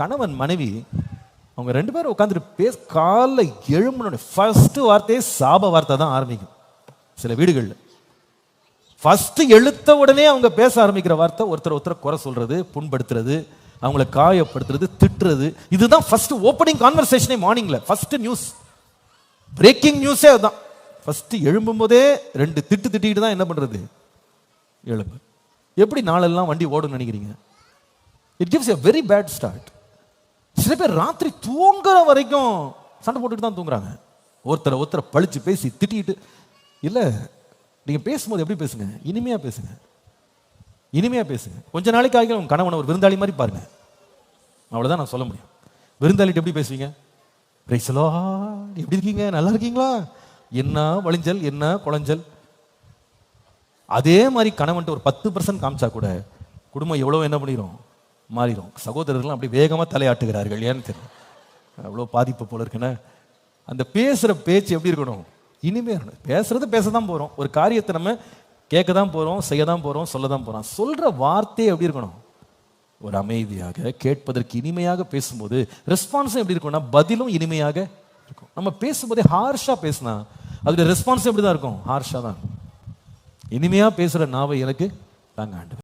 கணவன் மனைவி அவங்க 2 பேரும் உட்காந்துட்டு காலைல எழும்புன ஃபர்ஸ்ட் வார்த்தையே சாப வார்த்தை தான் ஆரம்பிக்கும். சில வீடுகளில் ஃபர்ஸ்ட் எழுத்த உடனே அவங்க பேச ஆரம்பிக்கிற வார்த்தை ஒருத்தர் குறை சொல்றது, புண்படுத்துறது, அவங்கள காயப்படுத்துறது, திட்டுறது. இதுதான் ஃபர்ஸ்ட் ஓப்பனிங் கான்வர்சேஷனே மார்னிங்ல. ஃபர்ஸ்ட் நியூஸ், பிரேக்கிங் நியூஸே அதுதான். ஃபர்ஸ்ட் எழும்பும் போதே 2 திட்டிட்டு தான் என்ன பண்றது, எழும்பு. எப்படி நாளெல்லாம் வண்டி ஓடும் நினைக்கிறீங்க? It gives a very bad start. சில பேர் ராத்திரி தூங்குற வரைக்கும் சண்டை போட்டுட்டு தான் தூங்குறாங்க. ஒருத்தரை பழிச்சு பேசி திட்டிட்டு. இல்ல, நீங்க பேசும்போது எப்படி பேசுங்க? இனிமையா பேசுங்க, இனிமையா பேசுங்க. கொஞ்ச நாளைக்கு ஆகியும் உங்க கணவனை ஒரு விருந்தாளி மாதிரி பாருங்க. அவ்வளவுதான் நான் சொல்ல முடியும். விருந்தாளிட்டு எப்படி பேசுவீங்க? பிரைஸ் தி லார்ட், எப்படி இருக்கீங்க, நல்லா இருக்கீங்களா, என்ன வழிஞ்சல், என்ன குழஞ்சல். அதே மாதிரி கணவன்ட்டு ஒரு 10% காமிச்சா கூட குடும்பம் எவ்வளவு என்ன பண்ணிடும், மாறிடும். சகோதரர்கள் அப்படி வேகமா தலையாட்டுகிறார்கள். ஏன்னு தெரியும், அவ்வளோ பாதிப்பு போல இருக்குன்னு. அந்த பேசுற பேச்சு எப்படி இருக்கணும்? இனிமே பேசுறது பேசதான் போறோம், ஒரு காரியத்தை நம்ம கேட்க தான் போறோம், செய்ய தான் போறோம், சொல்ல தான் போறோம். சொல்ற வார்த்தையே எப்படி இருக்கணும்? ஒரு அமைதியாக, கேட்பதற்கு இனிமையாக பேசும்போது ரெஸ்பான்ஸும் எப்படி இருக்கும்னா பதிலும் இனிமையாக இருக்கும். நம்ம பேசும்போதே ஹார்ஷா பேசினா அதோட ரெஸ்பான்ஸ் எப்படி தான் இருக்கும்? ஹார்ஷா தான். இனிமையா பேசுற நாவை எனக்கு தாங்க ஆண்டு.